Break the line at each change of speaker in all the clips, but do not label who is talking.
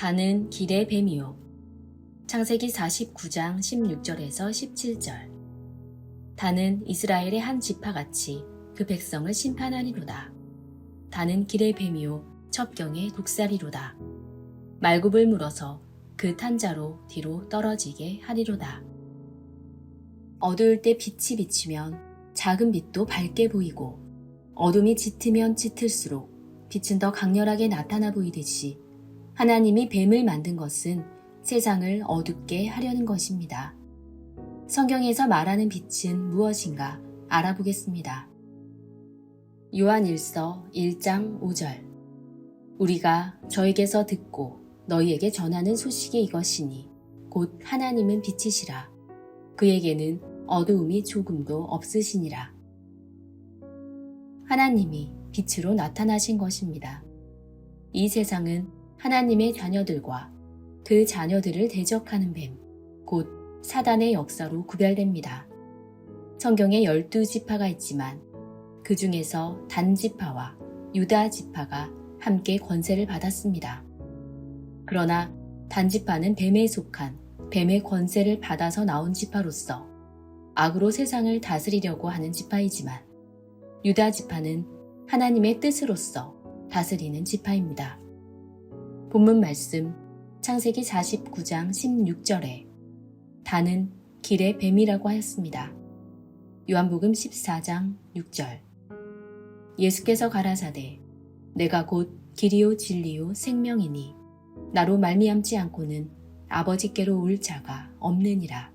다는 길의 뱀이요. 창세기 49장 16절에서 17절. 다는 이스라엘의 한 지파같이 그 백성을 심판하리로다. 다는 길의 뱀이요 첩경의 독살이로다. 말굽을 물어서 그 탄자로 뒤로 떨어지게 하리로다. 어두울 때 빛이 비치면 작은 빛도 밝게 보이고, 어둠이 짙으면 짙을수록 빛은 더 강렬하게 나타나 보이듯이 하나님이 뱀을 만든 것은 세상을 어둡게 하려는 것입니다. 성경에서 말하는 빛은 무엇인가 알아보겠습니다. 요한 1서 1장 5절. 우리가 저에게서 듣고 너희에게 전하는 소식이 이것이니 곧 하나님은 빛이시라. 그에게는 어두움이 조금도 없으시니라. 하나님이 빛으로 나타나신 것입니다. 이 세상은 하나님의 자녀들과 그 자녀들을 대적하는 뱀, 곧 사단의 역사로 구별됩니다. 성경에 12지파가 있지만 그 중에서 단지파와 유다지파가 함께 권세를 받았습니다. 그러나 단지파는 뱀에 속한 뱀의 권세를 받아서 나온 지파로서 악으로 세상을 다스리려고 하는 지파이지만, 유다지파는 하나님의 뜻으로서 다스리는 지파입니다. 본문 말씀 창세기 49장 16절에 다는 길의 뱀이라고 하였습니다. 요한복음 14장 6절. 예수께서 가라사대 내가 곧 길이요 진리요 생명이니 나로 말미암지 않고는 아버지께로 올 자가 없느니라.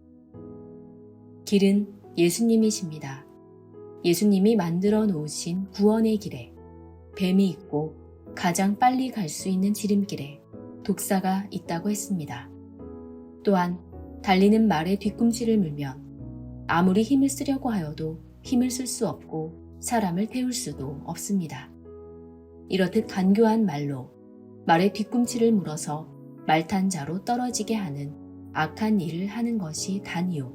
길은 예수님이십니다. 예수님이 만들어 놓으신 구원의 길에 뱀이 있고 가장 빨리 갈 수 있는 지름길에 독사가 있다고 했습니다. 또한 달리는 말의 뒤꿈치를 물면 아무리 힘을 쓰려고 하여도 힘을 쓸 수 없고 사람을 태울 수도 없습니다. 이렇듯 간교한 말로 말의 뒤꿈치를 물어서 말탄 자로 떨어지게 하는 악한 일을 하는 것이 단이요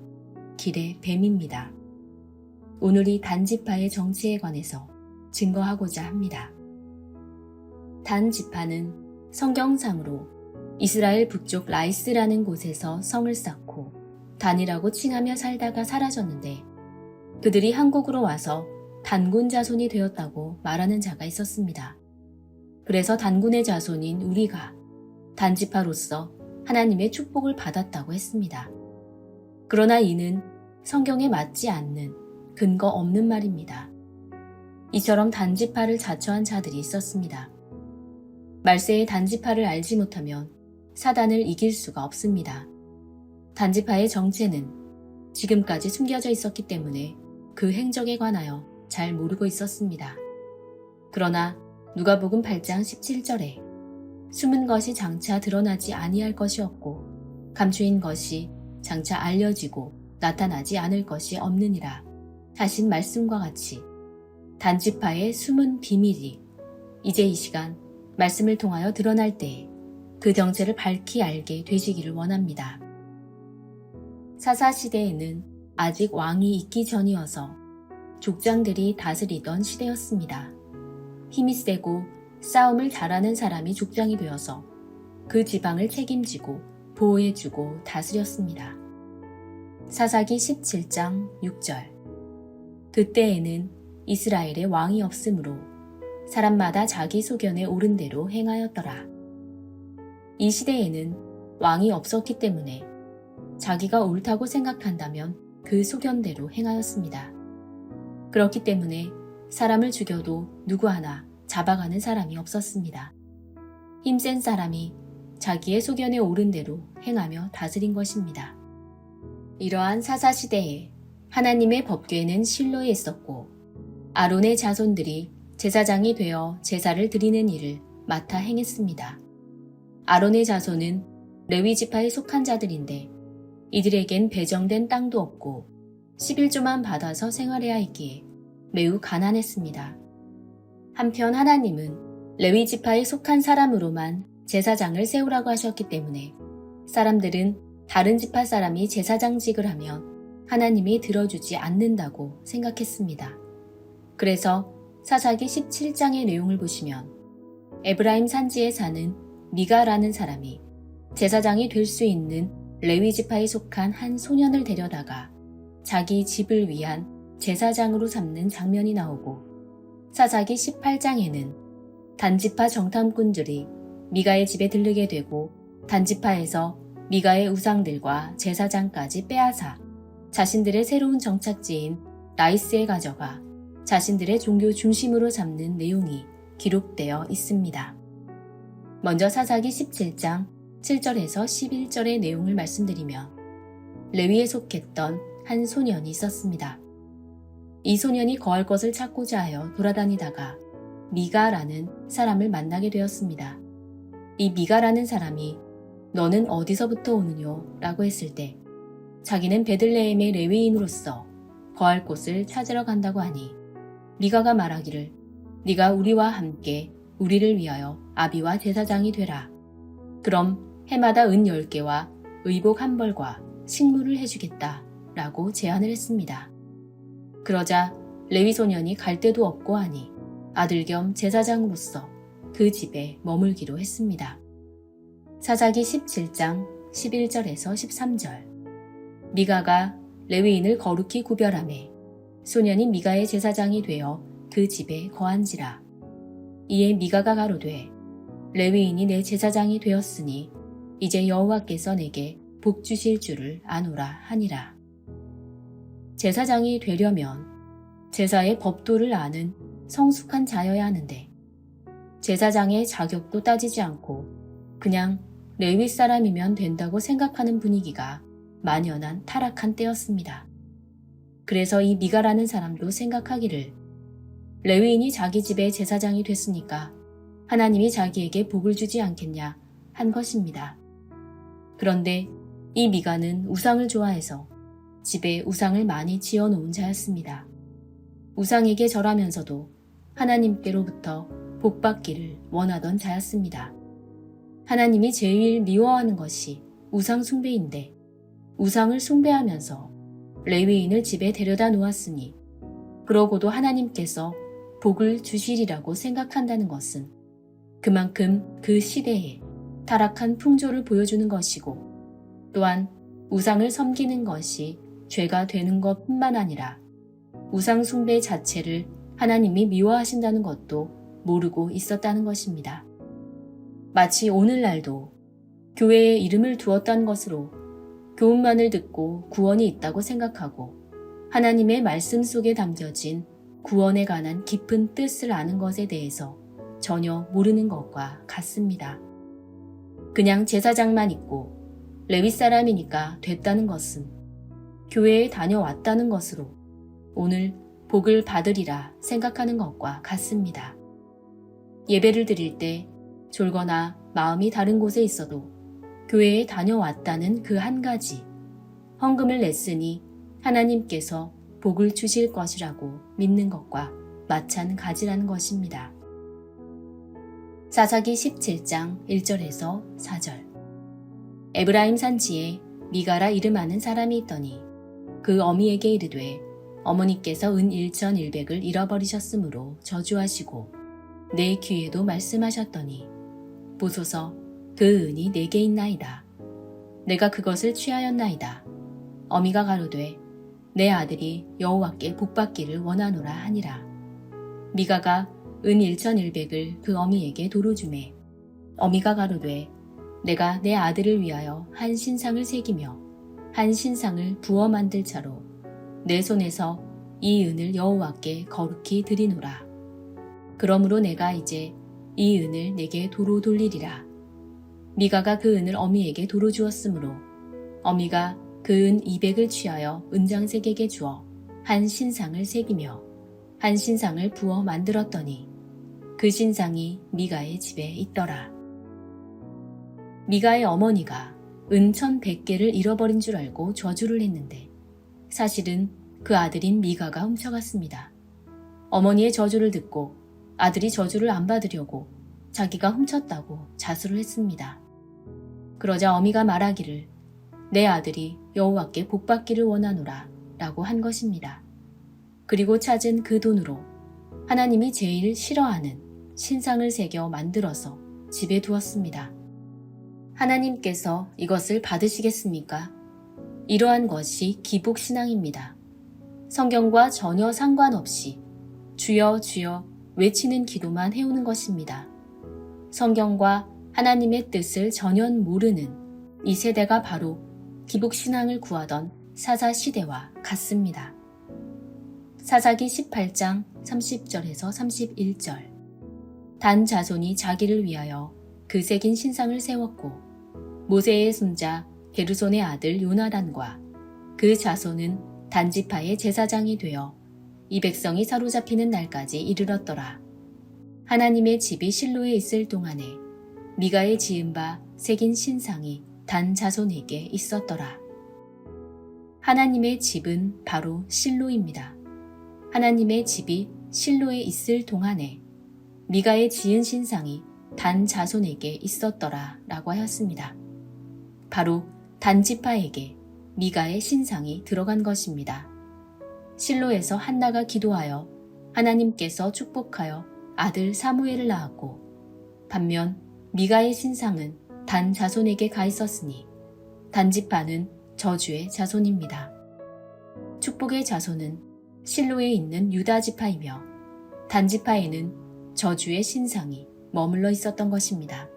길의 뱀입니다. 오늘 이 단지파의 정치에 관해서 증거하고자 합니다. 단지파는 성경상으로 이스라엘 북쪽 라이스라는 곳에서 성을 쌓고 단이라고 칭하며 살다가 사라졌는데, 그들이 한국으로 와서 단군 자손이 되었다고 말하는 자가 있었습니다. 그래서 단군의 자손인 우리가 단지파로서 하나님의 축복을 받았다고 했습니다. 그러나 이는 성경에 맞지 않는 근거 없는 말입니다. 이처럼 단지파를 자처한 자들이 있었습니다. 말세의 단지파를 알지 못하면 사단을 이길 수가 없습니다. 단지파의 정체는 지금까지 숨겨져 있었기 때문에 그 행적에 관하여 잘 모르고 있었습니다. 그러나 누가복음 8장 17절에 숨은 것이 장차 드러나지 아니할 것이 없고 감추인 것이 장차 알려지고 나타나지 않을 것이 없느니라 하신 말씀과 같이 단지파의 숨은 비밀이 이제 이 시간 말씀을 통하여 드러날 때에 그 정체를 밝히 알게 되시기를 원합니다. 사사시대에는 아직 왕이 있기 전이어서 족장들이 다스리던 시대였습니다. 힘이 세고 싸움을 잘하는 사람이 족장이 되어서 그 지방을 책임지고 보호해주고 다스렸습니다. 사사기 17장 6절. 그때에는 이스라엘에 왕이 없으므로 사람마다 자기 소견에 옳은 대로 행하였더라. 이 시대에는 왕이 없었기 때문에 자기가 옳다고 생각한다면 그 소견대로 행하였습니다. 그렇기 때문에 사람을 죽여도 누구 하나 잡아가는 사람이 없었습니다. 힘센 사람이 자기의 소견에 옳은 대로 행하며 다스린 것입니다. 이러한 사사시대에 하나님의 법궤는 실로에 있었고, 아론의 자손들이 제사장이 되어 제사를 드리는 일을 맡아 행했습니다. 아론의 자손은 레위 지파에 속한 자들인데 이들에겐 배정된 땅도 없고 11조만 받아서 생활해야 했기에 매우 가난했습니다. 한편 하나님은 레위 지파에 속한 사람으로만 제사장을 세우라고 하셨기 때문에 사람들은 다른 지파 사람이 제사장직을 하면 하나님이 들어주지 않는다고 생각했습니다. 그래서 사사기 17장의 내용을 보시면 에브라임 산지에 사는 미가라는 사람이 제사장이 될 수 있는 레위 지파에 속한 한 소년을 데려다가 자기 집을 위한 제사장으로 삼는 장면이 나오고, 사사기 18장에는 단지파 정탐꾼들이 미가의 집에 들르게 되고 단지파에서 미가의 우상들과 제사장까지 빼앗아 자신들의 새로운 정착지인 라이스에 가져가 자신들의 종교 중심으로 삼는 내용이 기록되어 있습니다. 먼저 사사기 17장 7절에서 11절의 내용을 말씀드리면, 레위에 속했던 한 소년이 있었습니다. 이 소년이 거할 것을 찾고자 하여 돌아다니다가 미가라는 사람을 만나게 되었습니다. 이 미가라는 사람이 너는 어디서부터 오느뇨? 라고 했을 때 자기는 베들레헴의 레위인으로서 거할 곳을 찾으러 간다고 하니, 미가가 말하기를 네가 우리와 함께 우리를 위하여 아비와 제사장이 되라. 그럼 해마다 은 10개와 의복 한 벌과 식물을 해주겠다 라고 제안을 했습니다. 그러자 레위 소년이 갈 데도 없고 하니 아들 겸 제사장으로서 그 집에 머물기로 했습니다. 사사기 17장 11절에서 13절. 미가가 레위인을 거룩히 구별하매 소년이 미가의 제사장이 되어 그 집에 거한지라. 이에 미가가 가로되 레위인이 내 제사장이 되었으니 이제 여호와께서 내게 복 주실 줄을 아노라 하니라. 제사장이 되려면 제사의 법도를 아는 성숙한 자여야 하는데, 제사장의 자격도 따지지 않고 그냥 레위 사람이면 된다고 생각하는 분위기가 만연한 타락한 때였습니다. 그래서 이 미가라는 사람도 생각하기를 레위인이 자기 집의 제사장이 됐으니까 하나님이 자기에게 복을 주지 않겠냐 한 것입니다. 그런데 이 미가는 우상을 좋아해서 집에 우상을 많이 지어놓은 자였습니다. 우상에게 절하면서도 하나님께로부터 복받기를 원하던 자였습니다. 하나님이 제일 미워하는 것이 우상 숭배인데, 우상을 숭배하면서 레위인을 집에 데려다 놓았으니 그러고도 하나님께서 복을 주시리라고 생각한다는 것은 그만큼 그 시대에 타락한 풍조를 보여주는 것이고, 또한 우상을 섬기는 것이 죄가 되는 것뿐만 아니라 우상 숭배 자체를 하나님이 미워하신다는 것도 모르고 있었다는 것입니다. 마치 오늘날도 교회에 이름을 두었다는 것으로 교훈만을 듣고 구원이 있다고 생각하고 하나님의 말씀 속에 담겨진 구원에 관한 깊은 뜻을 아는 것에 대해서 전혀 모르는 것과 같습니다. 그냥 제사장만 있고 레위 사람이니까 됐다는 것은 교회에 다녀왔다는 것으로 오늘 복을 받으리라 생각하는 것과 같습니다. 예배를 드릴 때 졸거나 마음이 다른 곳에 있어도 교회에 다녀왔다는 그 한 가지, 헌금을 냈으니 하나님께서 복을 주실 것이라고 믿는 것과 마찬가지라는 것입니다. 사사기 17장 1절에서 4절. 에브라임 산지에 미가라 이름하는 사람이 있더니 그 어미에게 이르되 어머니께서 은 1,100을 잃어버리셨으므로 저주하시고 내 귀에도 말씀하셨더니 보소서 그 은이 내게 있나이다. 내가 그것을 취하였나이다. 어미가 가로되 내 아들이 여호와께 복받기를 원하노라 하니라. 미가가 은 1,100을 그 어미에게 도로 주매 어미가 가로되 내가 내 아들을 위하여 한 신상을 새기며 한 신상을 부어 만들 차로 내 손에서 이 은을 여호와께 거룩히 드리노라. 그러므로 내가 이제 이 은을 내게 도로 돌리리라. 미가가 그 은을 어미에게 도로 주었으므로 어미가 그 은 200을 취하여 은장색에게 주어 한 신상을 새기며 한 신상을 부어 만들었더니 그 신상이 미가의 집에 있더라. 미가의 어머니가 은 1,100개를 잃어버린 줄 알고 저주를 했는데 사실은 그 아들인 미가가 훔쳐갔습니다. 어머니의 저주를 듣고 아들이 저주를 안 받으려고 자기가 훔쳤다고 자수를 했습니다. 그러자 어미가 말하기를 내 아들이 여호와께 복받기를 원하노라 라고 한 것입니다. 그리고 찾은 그 돈으로 하나님이 제일 싫어하는 신상을 새겨 만들어서 집에 두었습니다. 하나님께서 이것을 받으시겠습니까? 이러한 것이 기복신앙입니다. 성경과 전혀 상관없이 주여 주여 외치는 기도만 해오는 것입니다. 성경과 하나님의 뜻을 전혀 모르는 이 세대가 바로 기복신앙을 구하던 사사시대와 같습니다. 사사기 18장 30절에서 31절. 단 자손이 자기를 위하여 그 새긴 신상을 세웠고 모세의 손자 게르손의 아들 요나단과 그 자손은 단지파의 제사장이 되어 이 백성이 사로잡히는 날까지 이르렀더라. 하나님의 집이 실로에 있을 동안에 미가의 지은 바 새긴 신상이 단 자손에게 있었더라. 하나님의 집은 바로 실로입니다. 하나님의 집이 실로에 있을 동안에 미가의 지은 신상이 단 자손에게 있었더라 라고 하였습니다. 바로 단지파에게 미가의 신상이 들어간 것입니다. 실로에서 한나가 기도하여 하나님께서 축복하여 아들 사무엘을 낳았고 반면 미가의 신상은 단 자손에게 가 있었으니 단지파는 저주의 자손입니다. 축복의 자손은 실로에 있는 유다 지파이며 단지파에는 저주의 신상이 머물러 있었던 것입니다.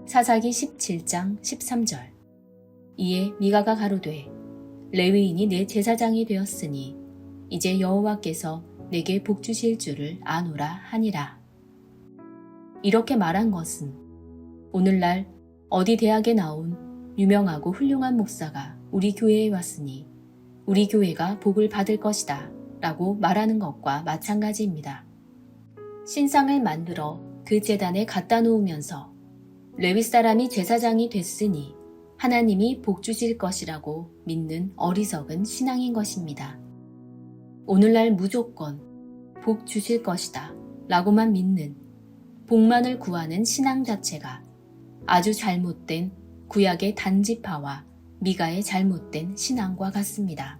사사기 17장 13절. 이에 미가가 가로되 레위인이 내 제사장이 되었으니 이제 여호와께서 내게 복 주실 줄을 아노라 하니라. 이렇게 말한 것은 오늘날 어디 대학에 나온 유명하고 훌륭한 목사가 우리 교회에 왔으니 우리 교회가 복을 받을 것이다 라고 말하는 것과 마찬가지입니다. 신상을 만들어 그 제단에 갖다 놓으면서 레위 사람이 제사장이 됐으니 하나님이 복 주실 것이라고 믿는 어리석은 신앙인 것입니다. 오늘날 무조건 복 주실 것이다 라고만 믿는 복만을 구하는 신앙 자체가 아주 잘못된 구약의 단지파와 미가의 잘못된 신앙과 같습니다.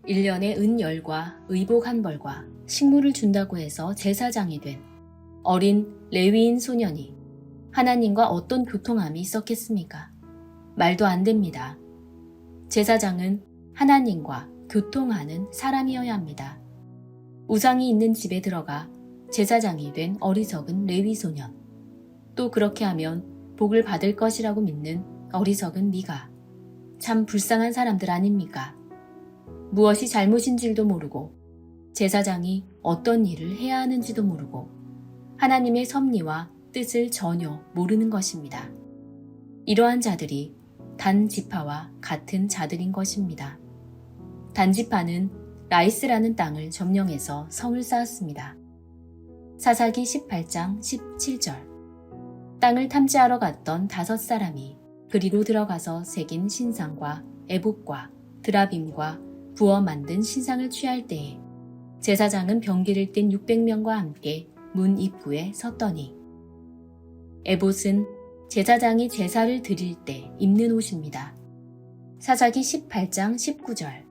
1년에 은 10과 의복 한 벌과 식물을 준다고 해서 제사장이 된 어린 레위인 소년이 하나님과 어떤 교통함이 있었겠습니까? 말도 안 됩니다. 제사장은 하나님과 교통하는 사람이어야 합니다. 우상이 있는 집에 들어가 제사장이 된 어리석은 레위 소년. 또 그렇게 하면 복을 받을 것이라고 믿는 어리석은 미가. 참 불쌍한 사람들 아닙니까? 무엇이 잘못인 줄도 모르고 제사장이 어떤 일을 해야 하는지도 모르고 하나님의 섭리와 뜻을 전혀 모르는 것입니다. 이러한 자들이 단지파와 같은 자들인 것입니다. 단지파는 라이스라는 땅을 점령해서 성을 쌓았습니다. 사사기 18장 17절. 땅을 탐지하러 갔던 5사람이 그리로 들어가서 새긴 신상과 에봇과 드라빔과 부어 만든 신상을 취할 때에 제사장은 병기를 띤 600명과 함께 문 입구에 섰더니 에봇은 제사장이 제사를 드릴 때 입는 옷입니다. 사사기 18장 19절.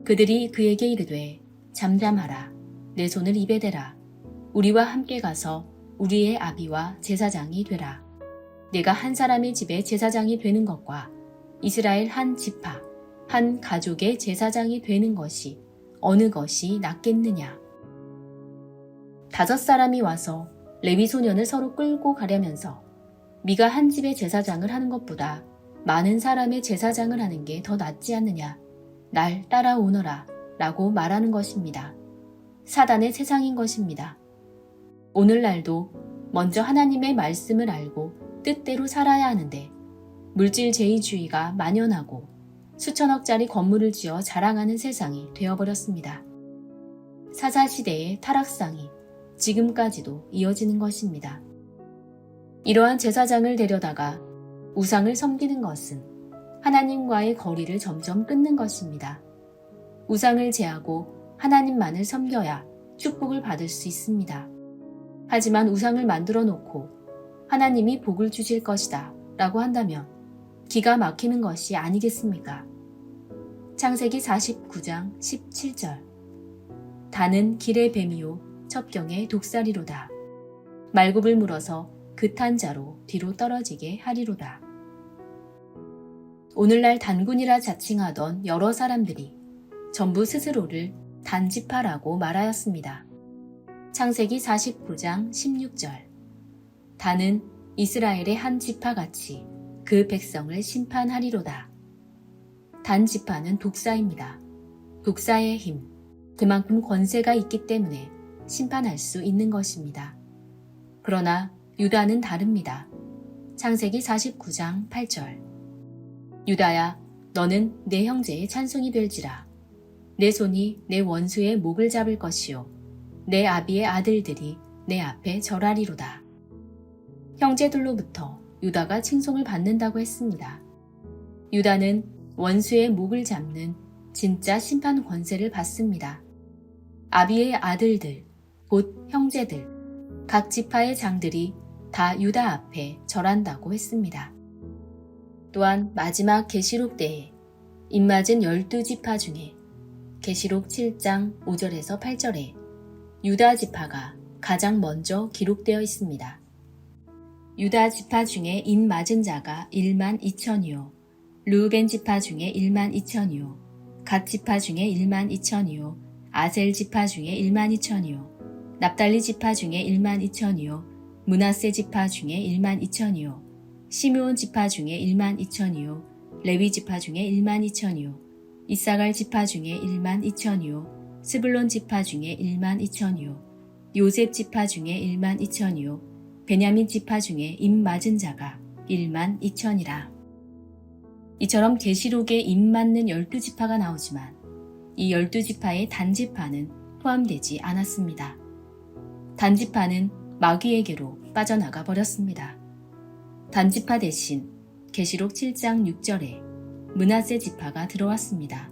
그들이 그에게 이르되 잠잠하라. 내 손을 입에 대라. 우리와 함께 가서 우리의 아비와 제사장이 되라. 내가 한 사람의 집에 제사장이 되는 것과 이스라엘 한 지파, 한 가족의 제사장이 되는 것이 어느 것이 낫겠느냐. 5사람이 와서 레위 소년을 서로 끌고 가려면서 미가 한 집의 제사장을 하는 것보다 많은 사람의 제사장을 하는 게 더 낫지 않느냐. 날 따라오너라 라고 말하는 것입니다. 사단의 세상인 것입니다. 오늘날도 먼저 하나님의 말씀을 알고 뜻대로 살아야 하는데 물질제의주의가 만연하고 수천억짜리 건물을 지어 자랑하는 세상이 되어버렸습니다. 사사시대의 타락상이 지금까지도 이어지는 것입니다. 이러한 제사장을 데려다가 우상을 섬기는 것은 하나님과의 거리를 점점 끊는 것입니다. 우상을 제하고 하나님만을 섬겨야 축복을 받을 수 있습니다. 하지만 우상을 만들어 놓고 하나님이 복을 주실 것이다 라고 한다면 기가 막히는 것이 아니겠습니까? 창세기 49장 17절. 다는 길의 뱀이요 첩경의 독사리로다. 말굽을 물어서 그탄 자로 뒤로 떨어지게 하리로다. 오늘날 단군이라 자칭하던 여러 사람들이 전부 스스로를 단지파라고 말하였습니다. 창세기 49장 16절. 단은 이스라엘의 한 지파같이 그 백성을 심판하리로다. 단 지파는 독사입니다. 독사의 힘, 그만큼 권세가 있기 때문에 심판할 수 있는 것입니다. 그러나 유다는 다릅니다. 창세기 49장 8절. 유다야, 너는 내 형제의 찬송이 될지라. 내 손이 내 원수의 목을 잡을 것이요 내 아비의 아들들이 내 앞에 절하리로다. 형제들로부터 유다가 칭송을 받는다고 했습니다. 유다는 원수의 목을 잡는 진짜 심판 권세를 받습니다. 아비의 아들들, 곧 형제들, 각 지파의 장들이 다 유다 앞에 절한다고 했습니다. 또한 마지막 계시록 때에 입맞은 12지파 중에 계시록 7장 5절에서 8절에 유다 지파가 가장 먼저 기록되어 있습니다. 유다 지파 중에 인 맞은 자가 1만 2천이요 르우벤 지파 중에 1만 2천이요 갓 지파 중에 1만 2천이요 아셀 지파 중에 1만 2천이요 납달리 지파 중에 1만 2천이요 므낫세 지파 중에 1만 2천이요 시므온 지파 중에 1만 2천이요 레위 지파 중에 1만 2천이요 이사갈 지파 중에 1만 2천이요 스불론 지파 중에 1만 2천이요 요셉 지파 중에 1만 2천이요 베냐민 지파 중에 입 맞은 자가 1만 2천이라. 이처럼 계시록에 입 맞는 12지파가 나오지만 이 12지파의 단지파는 포함되지 않았습니다. 단지파는 마귀에게로 빠져나가 버렸습니다. 단지파 대신 계시록 7장 6절에 므낫세 지파가 들어왔습니다.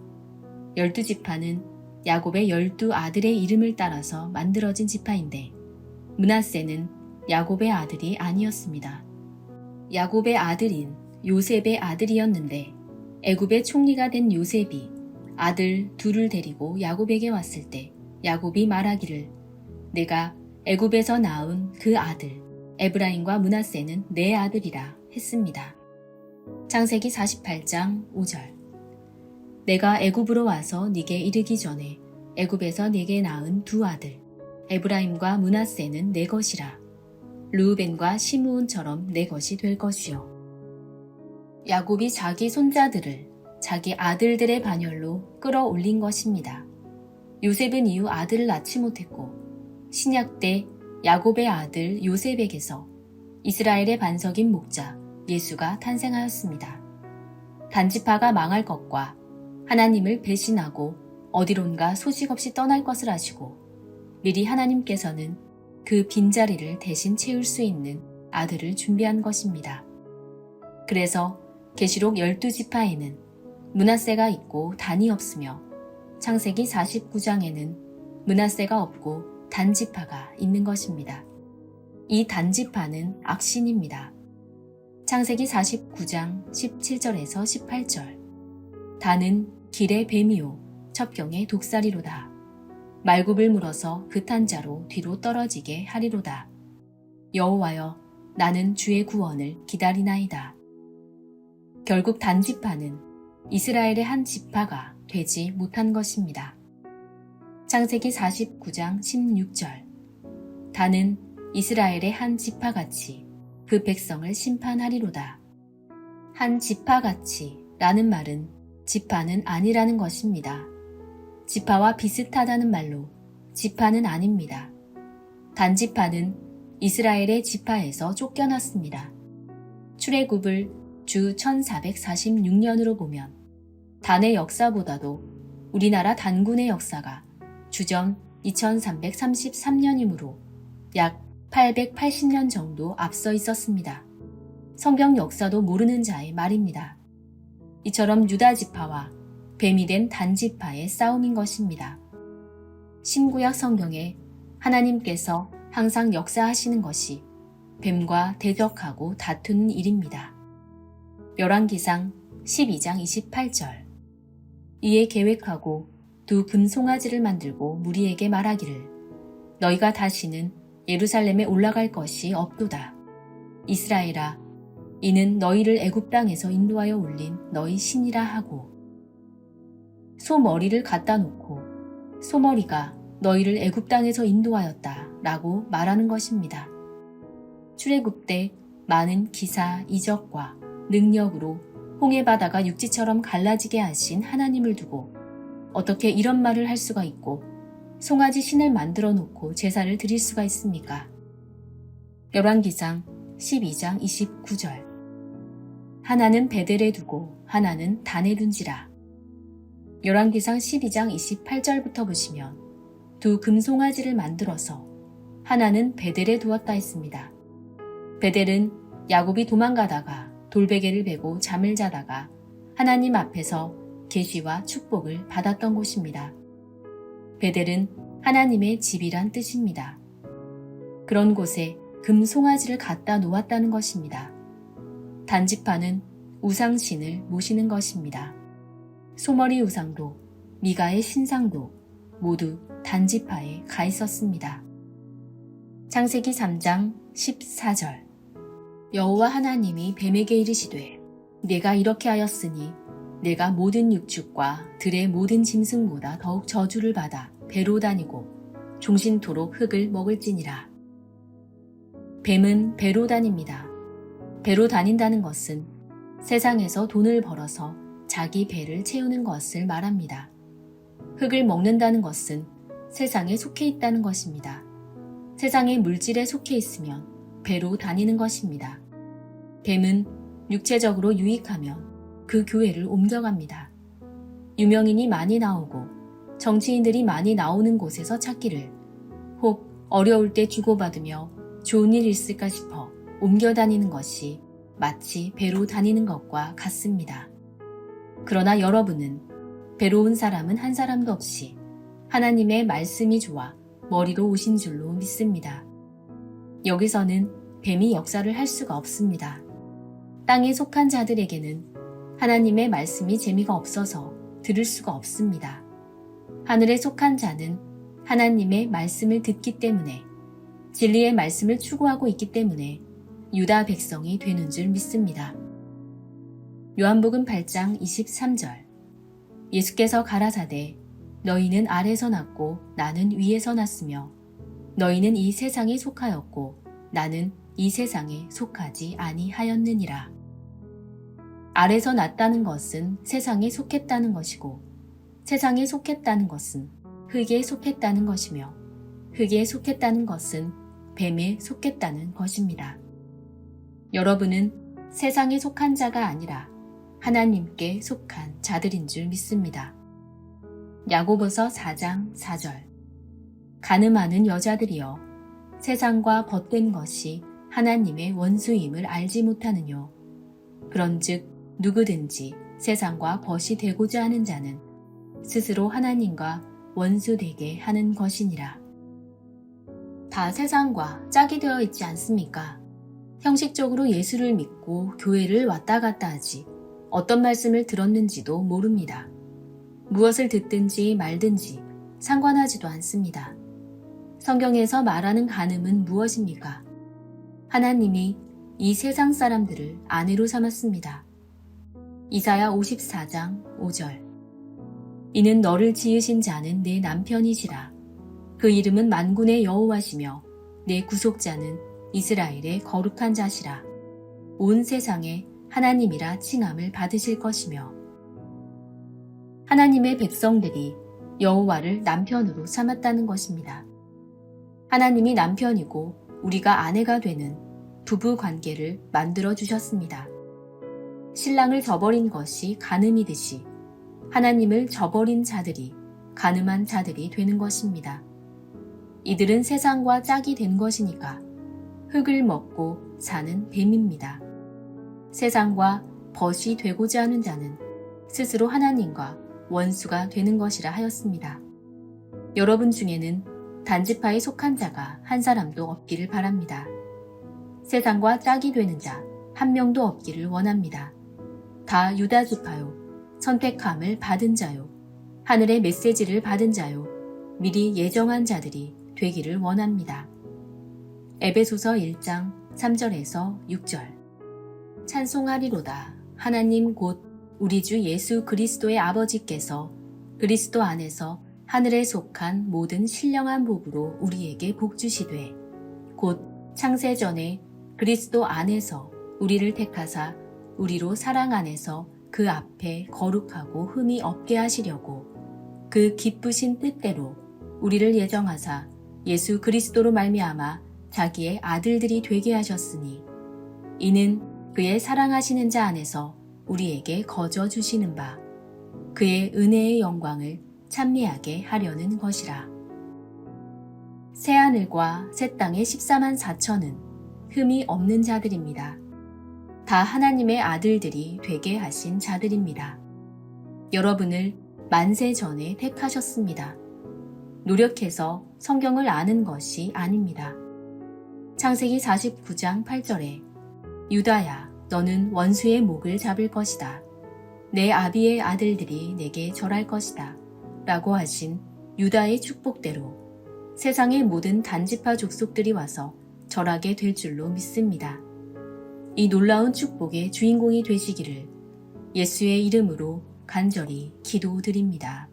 12지파는 야곱의 12아들의 이름을 따라서 만들어진 지파인데 므낫세는 야곱의 아들이 아니었습니다. 야곱의 아들인 요셉의 아들이었는데 애굽의 총리가 된 요셉이 아들 둘을 데리고 야곱에게 왔을 때 야곱이 말하기를 내가 애굽에서 낳은 그 아들 에브라임과 므낫세는 내 아들이라 했습니다. 창세기 48장 5절. 내가 애굽으로 와서 네게 이르기 전에 애굽에서 네게 낳은 두 아들 에브라임과 므낫세는 내 것이라. 르우벤과 시므온처럼 내 것이 될 것이요. 야곱이 자기 손자들을 자기 아들들의 반열로 끌어올린 것입니다. 요셉은 이후 아들을 낳지 못했고 신약 때 야곱의 아들 요셉에게서 이스라엘의 반석인 목자 예수가 탄생하였습니다. 단지파가 망할 것과 하나님을 배신하고 어디론가 소식 없이 떠날 것을 아시고 미리 하나님께서는 그 빈자리를 대신 채울 수 있는 아들을 준비한 것입니다. 그래서 계시록 12지파에는 므낫세가 있고 단이 없으며 창세기 49장에는 므낫세가 없고 단지파가 있는 것입니다. 이 단지파는 악신입니다. 창세기 49장 17절에서 18절. 단은 길의 뱀이요 첩경의 독사리로다. 말굽을 물어서 그탄 자로 뒤로 떨어지게 하리로다. 여호와여, 나는 주의 구원을 기다리나이다. 결국 단지파는 이스라엘의 한 지파가 되지 못한 것입니다. 창세기 49장 16절. 단은 이스라엘의 한 지파같이 그 백성을 심판하리로다. 한 지파같이 라는 말은 지파는 아니라는 것입니다. 지파와 비슷하다는 말로 지파는 아닙니다. 단지파는 이스라엘의 지파에서 쫓겨났습니다. 출애굽을 주 1446년으로 보면 단의 역사보다도 우리나라 단군의 역사가 주전 2333년이므로 약 880년 정도 앞서 있었습니다. 성경 역사도 모르는 자의 말입니다. 이처럼 유다 지파와 뱀이 된 단지파의 싸움인 것입니다. 신구약 성경에 하나님께서 항상 역사하시는 것이 뱀과 대적하고 다투는 일입니다. 열왕기상 12장 28절. 이에 계획하고 두 금송아지를 만들고 무리에게 말하기를 너희가 다시는 예루살렘에 올라갈 것이 없도다. 이스라엘아, 이는 너희를 애굽 땅에서 인도하여 올린 너희 신이라 하고, 소 머리를 갖다 놓고 소머리가 너희를 애굽 땅에서 인도하였다 라고 말하는 것입니다. 출애굽 때 많은 기사, 이적과 능력으로 홍해 바다가 육지처럼 갈라지게 하신 하나님을 두고 어떻게 이런 말을 할 수가 있고 송아지 신을 만들어 놓고 제사를 드릴 수가 있습니까? 열왕기상 12장 29절. 하나는 베델에 두고 하나는 단에 둔지라. 열왕기상 12장 28절부터 보시면 두 금송아지를 만들어서 하나는 베델에 두었다 했습니다. 베델은 야곱이 도망가다가 돌베개를 베고 잠을 자다가 하나님 앞에서 계시와 축복을 받았던 곳입니다. 베델은 하나님의 집이란 뜻입니다. 그런 곳에 금송아지를 갖다 놓았다는 것입니다. 단지파는 우상신을 모시는 것입니다. 소머리 우상도 미가의 신상도 모두 단지파에 가 있었습니다. 창세기 3장 14절. 여호와 하나님이 뱀에게 이르시되 내가 이렇게 하였으니 내가 모든 육축과 들의 모든 짐승보다 더욱 저주를 받아 배로 다니고 종신토록 흙을 먹을지니라. 뱀은 배로 다닙니다. 배로 다닌다는 것은 세상에서 돈을 벌어서 자기 배를 채우는 것을 말합니다. 흙을 먹는다는 것은 세상에 속해 있다는 것입니다. 세상의 물질에 속해 있으면 배로 다니는 것입니다. 뱀은 육체적으로 유익하면 그 교회를 옮겨갑니다. 유명인이 많이 나오고 정치인들이 많이 나오는 곳에서 찾기를 혹 어려울 때 주고받으며 좋은 일 있을까 싶어 옮겨 다니는 것이 마치 배로 다니는 것과 같습니다. 그러나 여러분은 배로 온 사람은 한 사람도 없이 하나님의 말씀이 좋아 머리로 오신 줄로 믿습니다. 여기서는 뱀이 역사를 할 수가 없습니다. 땅에 속한 자들에게는 하나님의 말씀이 재미가 없어서 들을 수가 없습니다. 하늘에 속한 자는 하나님의 말씀을 듣기 때문에 진리의 말씀을 추구하고 있기 때문에 유다 백성이 되는 줄 믿습니다. 요한복음 8장 23절. 예수께서 가라사대 너희는 아래서 났고 나는 위에서 났으며 너희는 이 세상에 속하였고 나는 이 세상에 속하지 아니하였느니라. 아래서 났다는 것은 세상에 속했다는 것이고 세상에 속했다는 것은 흙에 속했다는 것이며 흙에 속했다는 것은 뱀에 속했다는 것입니다. 여러분은 세상에 속한 자가 아니라 하나님께 속한 자들인 줄 믿습니다. 야고보서 4장 4절. 간음하는 여자들이여 세상과 벗된 것이 하나님의 원수임을 알지 못하느뇨. 그런즉 누구든지 세상과 벗이 되고자 하는 자는 스스로 하나님과 원수되게 하는 것이니라. 다 세상과 짝이 되어 있지 않습니까? 형식적으로 예수를 믿고 교회를 왔다 갔다 하지 어떤 말씀을 들었는지도 모릅니다. 무엇을 듣든지 말든지 상관하지도 않습니다. 성경에서 말하는 간음은 무엇입니까? 하나님이 이 세상 사람들을 아내로 삼았습니다. 이사야 54장 5절. 이는 너를 지으신 자는 내 남편이시라. 그 이름은 만군의 여호와시며 내 구속자는 이스라엘의 거룩한 자시라. 온 세상에 하나님이라 칭함을 받으실 것이며. 하나님의 백성들이 여호와를 남편으로 삼았다는 것입니다. 하나님이 남편이고 우리가 아내가 되는 부부 관계를 만들어 주셨습니다. 신랑을 저버린 것이 간음이듯이 하나님을 저버린 자들이 간음한 자들이 되는 것입니다. 이들은 세상과 짝이 된 것이니까 흙을 먹고 사는 뱀입니다. 세상과 벗이 되고자 하는 자는 스스로 하나님과 원수가 되는 것이라 하였습니다. 여러분 중에는 단지파에 속한 자가 한 사람도 없기를 바랍니다. 세상과 짝이 되는 자 한 명도 없기를 원합니다. 다 유다 지파요, 선택함을 받은 자요, 하늘의 메시지를 받은 자요, 미리 예정한 자들이 되기를 원합니다. 에베소서 1장 3절에서 6절. 찬송하리로다. 하나님 곧 우리 주 예수 그리스도의 아버지께서 그리스도 안에서 하늘에 속한 모든 신령한 복으로 우리에게 복 주시되 곧 창세 전에 그리스도 안에서 우리를 택하사 우리로 사랑 안에서 그 앞에 거룩하고 흠이 없게 하시려고 그 기쁘신 뜻대로 우리를 예정하사 예수 그리스도로 말미암아 자기의 아들들이 되게 하셨으니 이는 그의 사랑하시는 자 안에서 우리에게 거저 주시는 바 그의 은혜의 영광을 찬미하게 하려는 것이라. 새하늘과 새 땅의 14만 4천은 흠이 없는 자들입니다. 다 하나님의 아들들이 되게 하신 자들입니다. 여러분을 만세 전에 택하셨습니다. 노력해서 성경을 아는 것이 아닙니다. 창세기 49장 8절에 유다야 너는 원수의 목을 잡을 것이다. 내 아비의 아들들이 내게 절할 것이다. 라고 하신 유다의 축복대로 세상의 모든 단지파 족속들이 와서 절하게 될 줄로 믿습니다. 이 놀라운 축복의 주인공이 되시기를 예수의 이름으로 간절히 기도드립니다.